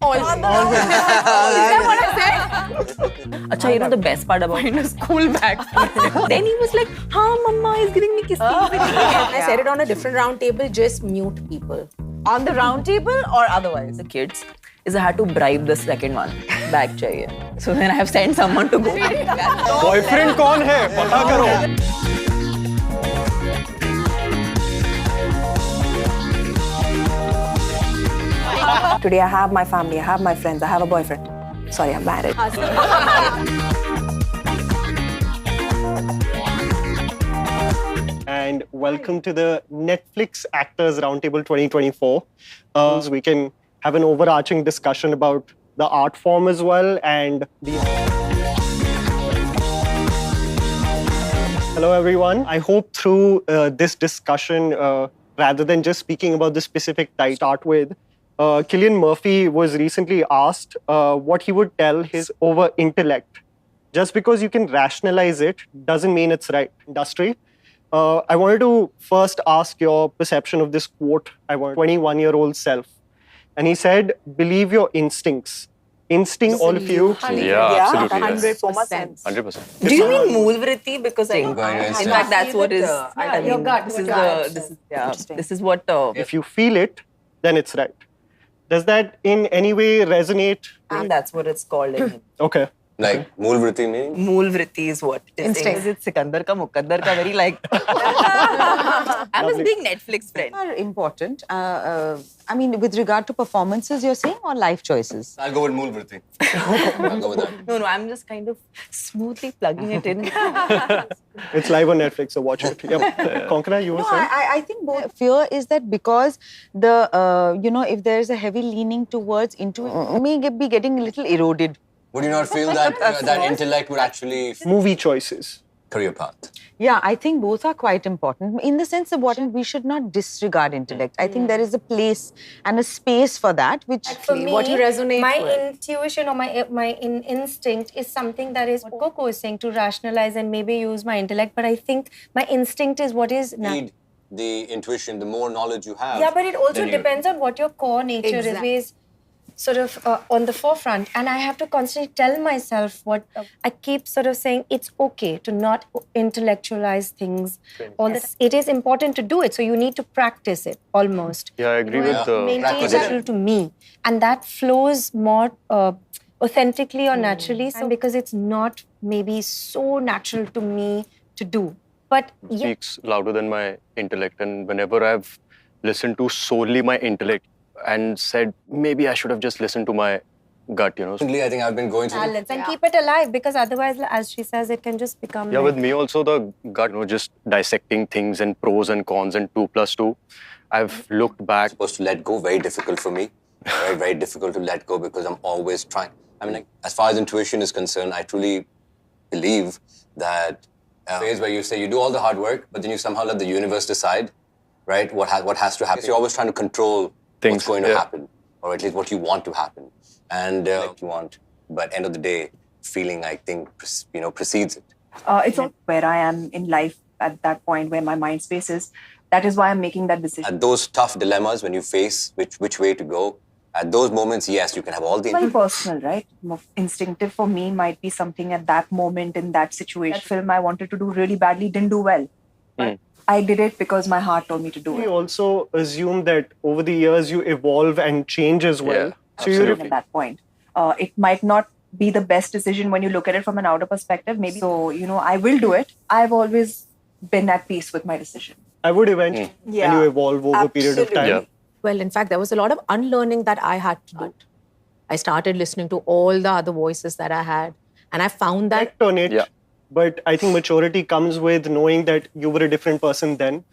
All Is that what I said? Acha, you know the best part about In a school bag. Then he was like, "Haan, Mama is giving me kisses." I said it on a different round table, just mute people. On the round table or otherwise? The kids is I had to bribe the second one. Bag chahiye. So then I have sent someone to go. Boyfriend कौन है? पता करो. Today I have my family, I have my friends, I have a boyfriend. Sorry, I'm married. And welcome to the Netflix Actors Roundtable 2024. We can have an overarching discussion about the art form as well and the... Hello everyone. I hope through this discussion, rather than just speaking about the specific type to start with, Cillian Murphy was recently asked what he would tell his over intellect. Just because you can rationalize it doesn't mean it's right. Industry. I wanted to first ask your perception of this quote. I want 21-year-old self. And he said, believe your instincts. Instinct, all of you. Yeah, absolutely. 100%. 100%. Do you mean moolvriti? Because in yes, fact, that's what is. I mean, your gut, this is what. If you feel it, then it's right. Does that in any way resonate? And that's what it's called in Okay. Like, moolvriti meaning? Moolvriti is what it is. Instinct. Is it Sikandar ka Mukaddar ka very like. I'm a big Netflix friend. Are important. I mean, with regard to performances, you're saying, or life choices? I'll go with moolvriti. I'll go with that. No, I'm just kind of smoothly plugging it in. It's live on Netflix, so watch it. Yep. Konkana, you were No, saying? I think both. Fear is that because the, if there's a heavy leaning towards into it, may be getting a little eroded. Would you not feel that that intellect would actually... Movie choices. Career path. Yeah, I think both are quite important. In the sense of what we should not disregard intellect. I think there is a place and a space for that, which... For me, what you resonate my with. intuition or my instinct is something that is what Coco is saying, to rationalize and maybe use my intellect. But I think my instinct is what is... Need the intuition, the more knowledge you have. Yeah, but it also then you- depends on what your core nature is. Ways sort of on the forefront, and I have to constantly tell myself what I keep sort of saying. It's okay to not intellectualize things. All this, it is important to do it. So you need to practice it almost. Yeah, I agree with Maintain practice natural it. to me, and that flows more authentically or naturally. So because it's not maybe so natural to me to do, but yeah. Speaks louder than my intellect, and whenever I've listened to solely my intellect and said maybe I should have just listened to my gut, Recently, I think I've been going through... Balance and keep it alive, because otherwise, as she says, it can just become... Yeah, like, with me also the gut, just dissecting things and pros and cons and 2 plus 2. I've looked back. Supposed to let go, very difficult for me. Very, very difficult to let go because I'm always trying. I mean, like, as far as intuition is concerned, I truly believe that phase where you say you do all the hard work, but then you somehow let the universe decide, right, what has to happen. So you're always trying to control what's going to happen, or at least what you want to happen, and like you want. But end of the day, feeling, I think, precedes it. It's not where I am in life at that point where my mind space is. That is why I'm making that decision. At those tough dilemmas, when you face which way to go, at those moments, yes, you can have all the... It's very personal, right? Instinctive for me might be something at that moment in that situation. That film I wanted to do really badly didn't do well. I did it because my heart told me to do We it. also assume that over the years you evolve and change as well. Yeah, So you're absolutely. At that point, it might not be the best decision when you look at it from an outer perspective. Maybe so, I will do it. I've always been at peace with my decision. I would eventually, and you evolve over a period of time. Yeah. Well, in fact, there was a lot of unlearning that I had to do. I started listening to all the other voices that I had, and I found that... Reflect on it, but I think maturity comes with knowing that you were a different person then.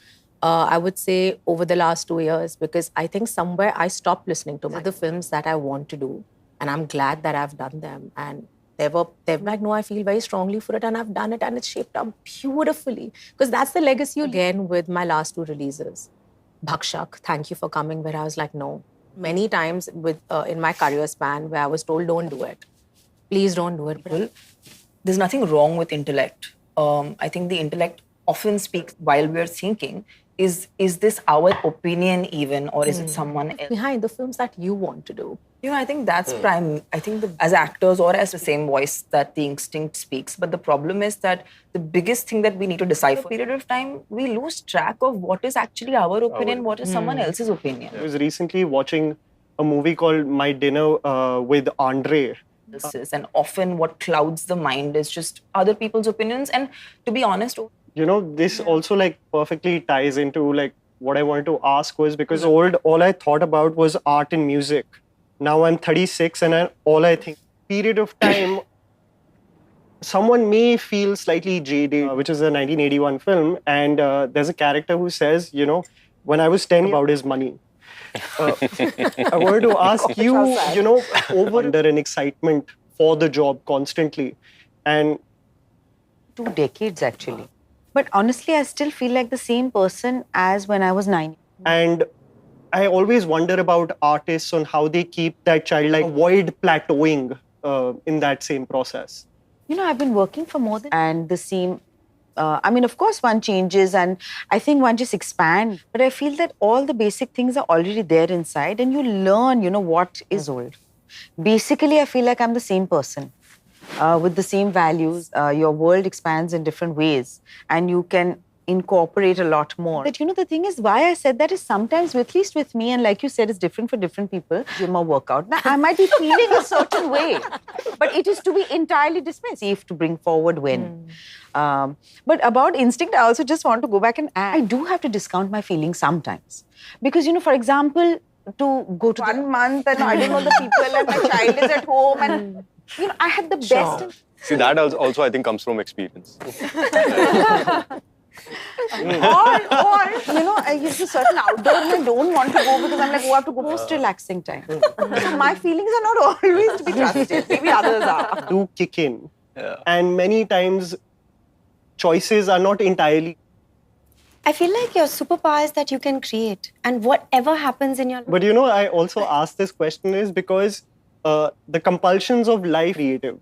I would say over the last 2 years, because I think somewhere I stopped listening to the films that I want to do, and I'm glad that I've done them. And they're like, no, I feel very strongly for it, and I've done it, and it's shaped up beautifully. Because that's the legacy again with my last 2 releases. Bhakshak, thank you for coming, where I was like, no. Many times with in my career span where I was told, don't do it. Please don't do it. Well, there's nothing wrong with intellect. I think the intellect often speaks while we're thinking. Is this our opinion even, or is it someone else? Behind the films that you want to do. I think that's prime. I think as actors or as the same voice that the instinct speaks. But the problem is that the biggest thing that we need to decipher, for a period of time, we lose track of what is actually our opinion, what is someone else's opinion. I was recently watching a movie called My Dinner with Andre. And often what clouds the mind is just other people's opinions. And to be honest, this also like perfectly ties into like what I wanted to ask was because all I thought about was art and music. Now I'm 36 and all I think, period of time, someone may feel slightly jaded, which is a 1981 film. And there's a character who says, when I was 10 about his money. I wanted to ask you, over under an excitement for the job constantly. And 2 decades actually. But honestly, I still feel like the same person as when I was 9. And I always wonder about artists on how they keep that childlike avoid plateauing in that same process. I've been working for more than... And the same... of course, one changes and I think one just expands. But I feel that all the basic things are already there inside and you learn, what is old. Basically, I feel like I'm the same person with the same values. Your world expands in different ways and you can incorporate a lot more. But the thing is, why I said that is sometimes, at least with me, and like you said, it's different for different people, gym or workout. Now, I might be feeling a certain way, but it is to be entirely dismissed. Safe to bring forward when. But about instinct, I also just want to go back and add, I do have to discount my feelings sometimes. Because, for example, to go to 1 month and I don't know the people and my child is at home and, I had the best. See, that also I think comes from experience. or it's a certain outdoor and I don't want to go because I'm like, I have to go most relaxing time. So my feelings are not always to be trusted. Maybe others are. Do kick in. And many times, choices are not entirely... I feel like your superpower is that you can create. And whatever happens in your life... But I also ask this question is because the compulsions of life are creative.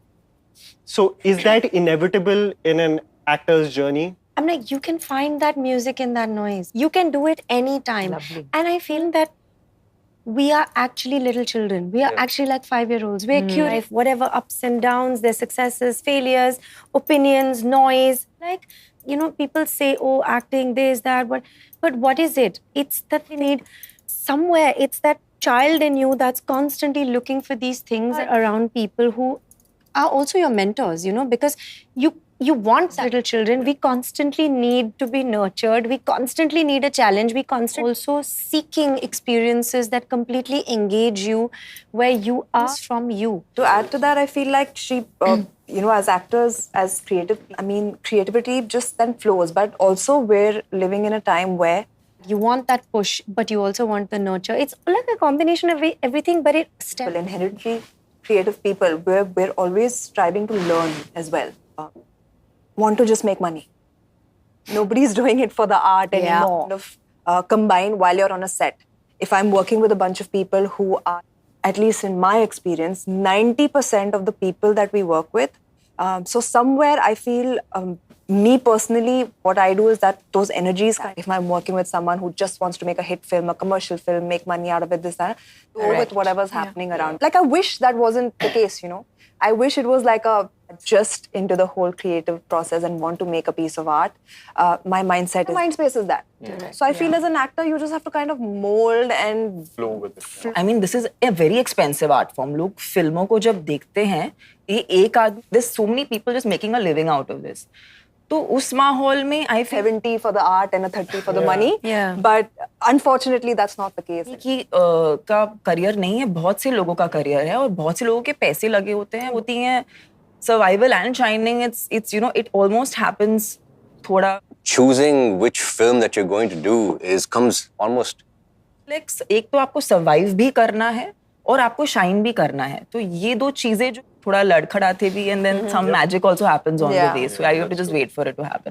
So is that inevitable in an actor's journey? I'm like, you can find that music in that noise. You can do it anytime. Lovely. And I feel that we are actually little children. We are actually like 5-year-olds. We're curious. Whatever ups and downs, their successes, failures, opinions, noise. Like, people say, oh, acting, this, that. But what is it? It's that we need somewhere. It's that child in you that's constantly looking for these things around people who are also your mentors, because you want little children. We constantly need to be nurtured. We constantly need a challenge. We constantly also seeking experiences that completely engage you, where you are from you. To add to that, I feel like as actors, as creativity just then flows. But also we're living in a time where you want that push, but you also want the nurture. It's like a combination of everything, but it's inherently creative people, we're always striving to learn as well. Want to just make money. Nobody's doing it for the art anymore. Combine while you're on a set. If I'm working with a bunch of people who are, at least in my experience, 90% of the people that we work with. So somewhere I feel, me personally, what I do is that those energies, if I'm working with someone who just wants to make a hit film, a commercial film, make money out of it, that, go with whatever's happening around. Like I wish that wasn't the case, I wish it was like just into the whole creative process and want to make a piece of art. My mindset is, mind space is that. So I feel as an actor, you just have to kind of mold and flow with it. This is a very expensive art form. लोग फिल्मों को जब देखते हैं, there's so many people just making a living out of this. तो उस माहौल में I feel 70 for the art and a 30 for the money. But unfortunately, that's not the case. कि का करियर नहीं है, बहुत से लोगों का करियर है और बहुत से लोगों के पैसे लगे होते हैं, होती हैं survival and shining. It's it almost happens थोड़ा. Choosing which film that you're going to do comes almost. Like एक तो आपको survive भी करना है और आपको shine भी करना है. तो ये दो चीजें जो थोड़ा लड़खड़ाते भी and then some magic also happens on the way. So I have to just wait for it to happen.